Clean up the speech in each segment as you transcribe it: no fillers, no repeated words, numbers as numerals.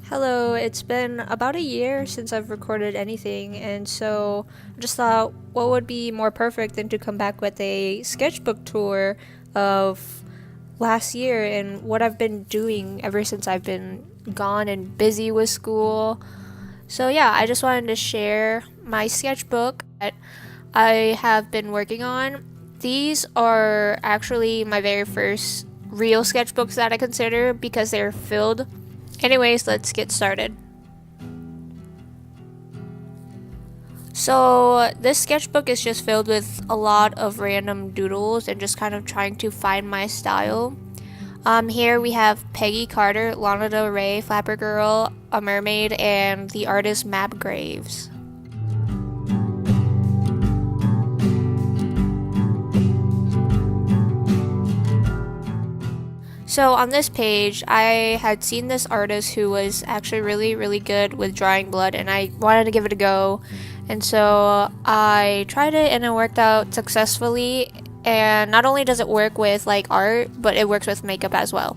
Hello, it's been about a year since I've recorded anything, and so I just thought what would be more perfect than to come back with a sketchbook tour of last year and what I've been doing ever since I've been gone and busy with school. So, yeah, I just wanted to share my sketchbook that I have been working on. These are actually my very first real sketchbooks that I consider because they're filled. Anyways, let's get started. So, this sketchbook is just filled with a lot of random doodles and just kind of trying to find my style. Here we have Peggy Carter, Lana Del Rey, Flapper Girl, a mermaid, and the artist Map Graves. So on this page, I had seen this artist who was actually really good with drawing blood, and I wanted to give it a go. And so I tried it and it worked out successfully. And not only does it work with like art, but it works with makeup as well.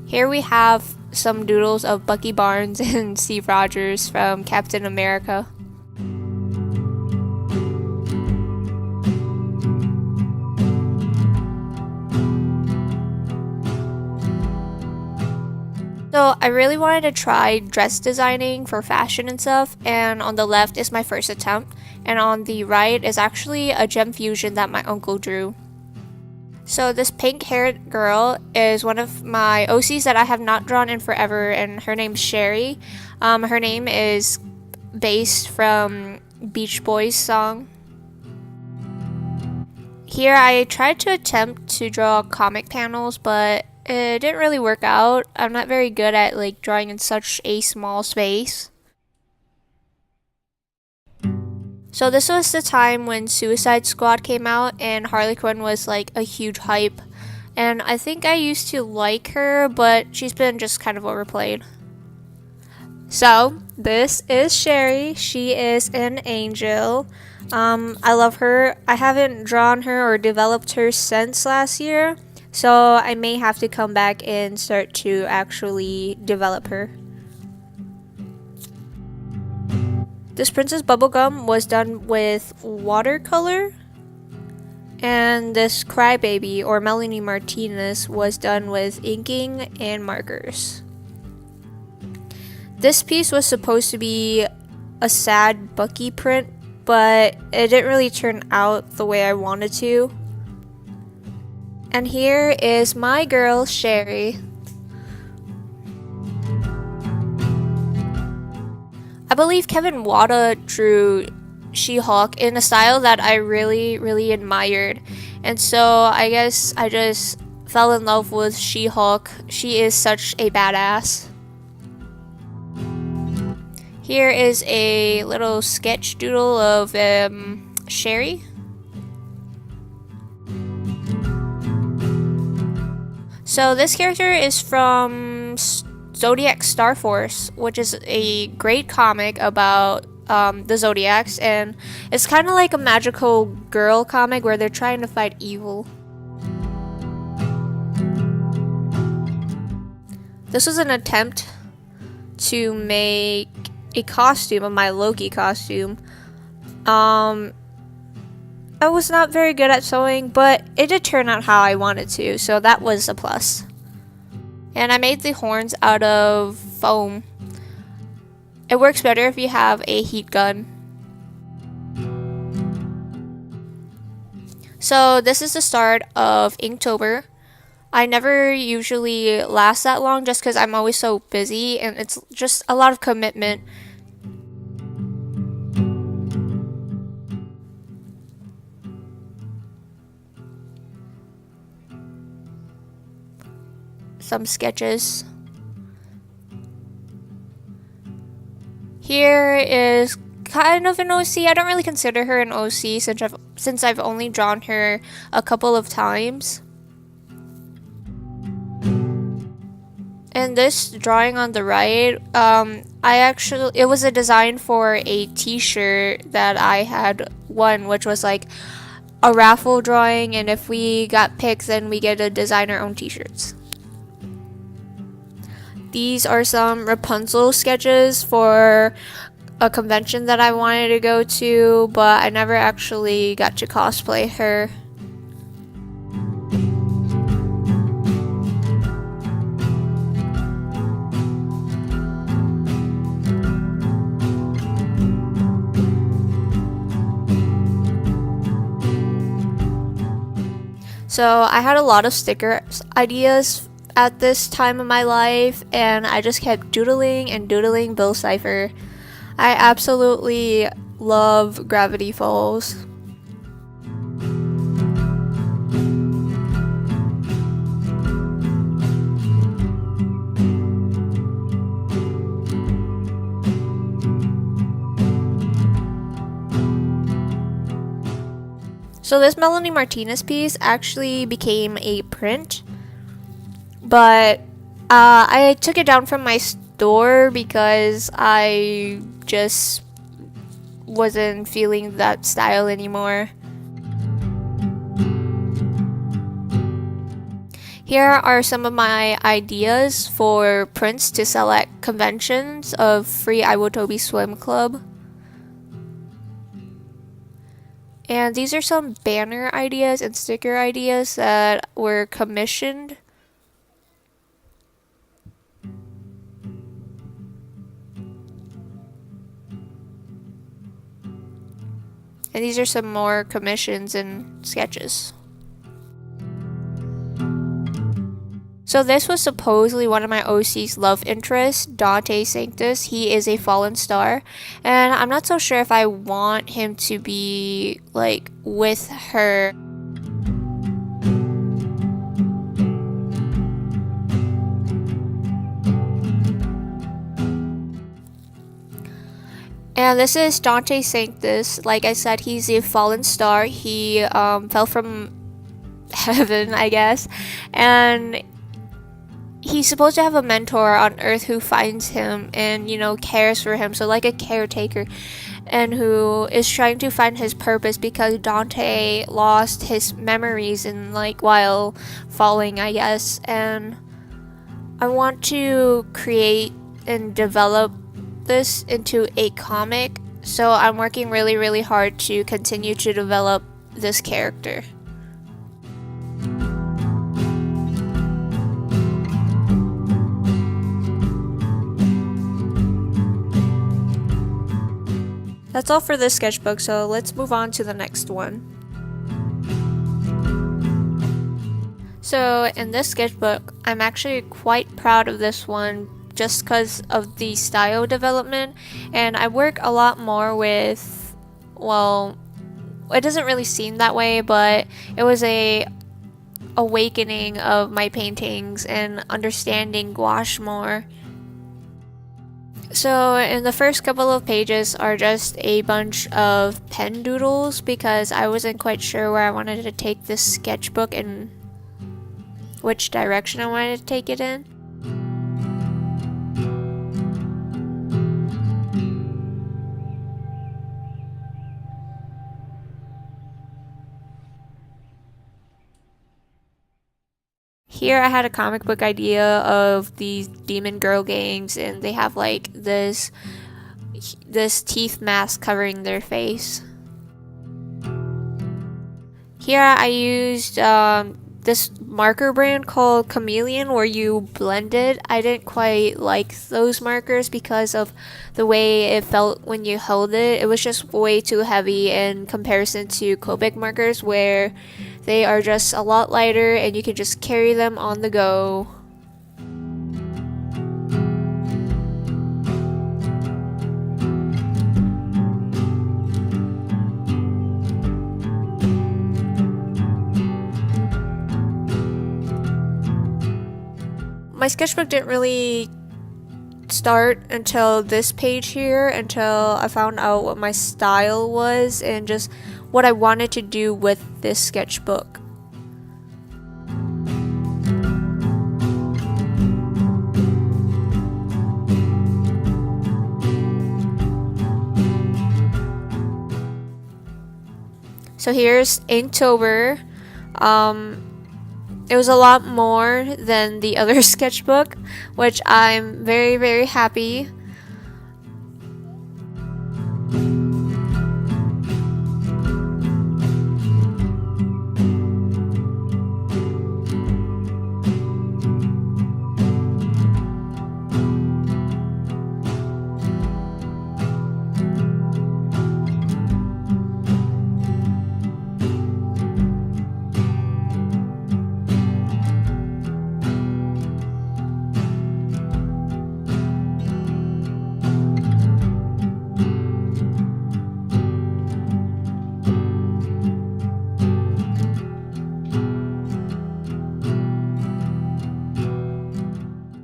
Here we have some doodles of Bucky Barnes and Steve Rogers from Captain America. So I really wanted to try dress designing for fashion and stuff, and on the left is my first attempt, and on the right is actually a gem fusion that my uncle drew. So this pink-haired girl is one of my OCs that I have not drawn in forever, and her name's Sherry. Her name is based from Beach Boys song. Here I tried to attempt to draw comic panels, but it didn't really work out. I'm not very good at like drawing in such a small space. So this was the time when Suicide Squad came out and Harley Quinn was like a huge hype. And I think I used to like her, but she's been just kind of overplayed. So this is Sherry. She is an angel. I love her. I haven't drawn her or developed her since last year, so I may have to come back and start to actually develop her. This Princess Bubblegum was done with watercolor, and this Crybaby or Melanie Martinez was done with inking and markers. This piece was supposed to be a sad Bucky print, but it didn't really turn out the way I wanted to. And here is my girl, Sherry. I believe Kevin Wada drew She-Hulk in a style that I really admired. And so I guess I just fell in love with She-Hulk. She is such a badass. Here is a little sketch doodle of Sherry. So this character is from Zodiac Star Force, which is a great comic about the Zodiacs, and it's kind of like a magical girl comic where they're trying to fight evil. This was an attempt to make a costume of my Loki costume. I was not very good at sewing, but it did turn out how I wanted to, so that was a plus. And I made the horns out of foam. It works better if you have a heat gun. So this is the start of Inktober. I never usually last that long just because I'm always so busy and it's just a lot of commitment. Some sketches. Here is kind of an OC. I don't really consider her an OC since I've only drawn her a couple of times. And this drawing on the right, it was a design for a t-shirt that I had one, which was like a raffle drawing, and if we got picked, then we get to design our own t-shirts. These are some Rapunzel sketches for a convention that I wanted to go to, but I never actually got to cosplay her. So I had a lot of sticker ideas at this time of my life, and I just kept doodling and doodling Bill Cipher. I absolutely love Gravity Falls. So this Melanie Martinez piece actually became a print, but I took it down from my store because I just wasn't feeling that style anymore. Here are some of my ideas for prints to sell at conventions of Free Iwotobi Swim Club. And these are some banner ideas and sticker ideas that were commissioned. And these are some more commissions and sketches. So this was supposedly one of my OC's love interests, Dante Sanctus. He is a fallen star, and I'm not so sure if I want him to be like with her. And this is Dante Sanctus. Like I said, he's a fallen star. He fell from heaven, I guess, and he's supposed to have a mentor on Earth who finds him and, you know, cares for him. So like a caretaker, and who is trying to find his purpose because Dante lost his memories in like while falling, I guess. And I want to create and develop this into a comic. So I'm working really, really hard to continue to develop this character. That's all for this sketchbook, so let's move on to the next one. So in this sketchbook, I'm actually quite proud of this one just because of the style development, and I work a lot more with, well, it doesn't really seem that way, but it was a awakening of my paintings and understanding gouache more. So in the first couple of pages are just a bunch of pen doodles because I wasn't quite sure where I wanted to take this sketchbook and which direction I wanted to take it in. Here I had a comic book idea of these demon girl gangs, and they have like this teeth mask covering their face. Here I used this marker brand called Chameleon where you blend it. I didn't quite like those markers because of the way it felt when you held it. It was just way too heavy in comparison to Copic markers where they are just a lot lighter and you can just carry them on the go. My sketchbook didn't really start until this page here, until I found out what my style was and just what I wanted to do with this sketchbook. So here's Inktober. It was a lot more than the other sketchbook, which I'm very, very happy.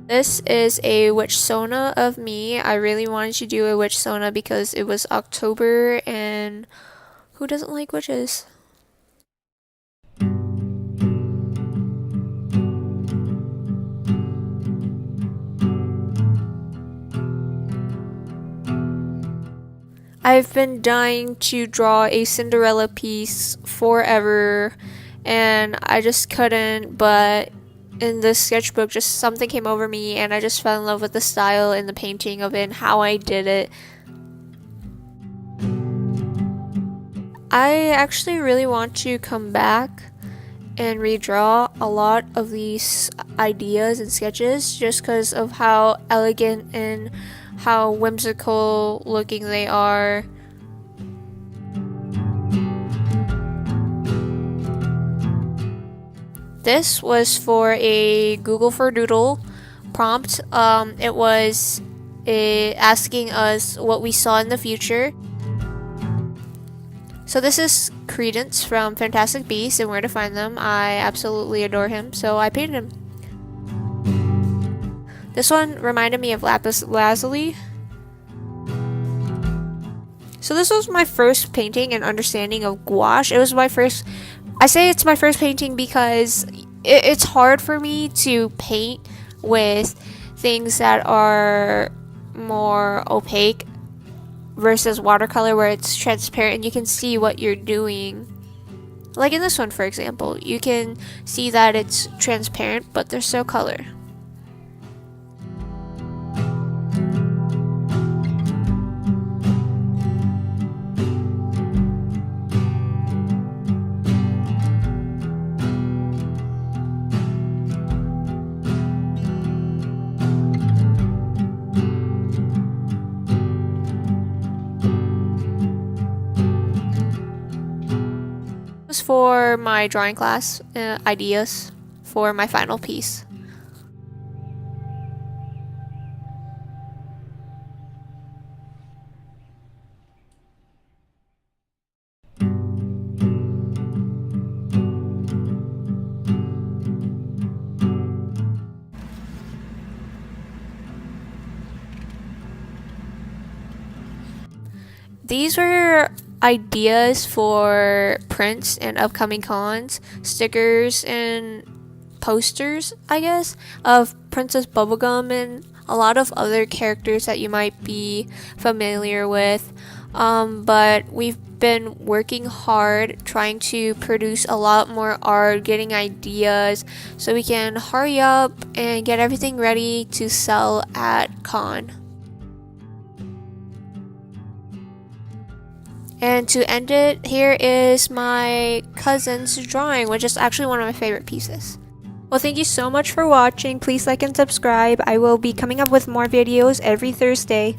This is a witch sona of me. I really wanted to do a witch sona because it was October and who doesn't like witches? I've been dying to draw a Cinderella piece forever and I just couldn't, but in this sketchbook just something came over me and I just fell in love with the style and the painting of it and how I did it. I actually really want to come back and redraw a lot of these ideas and sketches just because of how elegant and how whimsical looking they are. This was for a Google for Doodle prompt. It was asking us what we saw in the future. So this is Credence from Fantastic Beasts and Where to Find Them. I absolutely adore him, so I painted him. This one reminded me of Lapis Lazuli. So this was my first painting and understanding of gouache. It was my first, I say it's my first painting because it's hard for me to paint with things that are more opaque versus watercolor where it's transparent and you can see what you're doing. Like in this one, for example, you can see that it's transparent, but there's still color. For my drawing class ideas for my final piece. These were ideas for prints and upcoming cons, stickers and posters, I guess, of Princess Bubblegum and a lot of other characters that you might be familiar with. But we've been working hard trying to produce a lot more art, getting ideas so we can hurry up and get everything ready to sell at con. And to end it, here is my cousin's drawing, which is actually one of my favorite pieces. Well, thank you so much for watching. Please like and subscribe. I will be coming up with more videos every Thursday.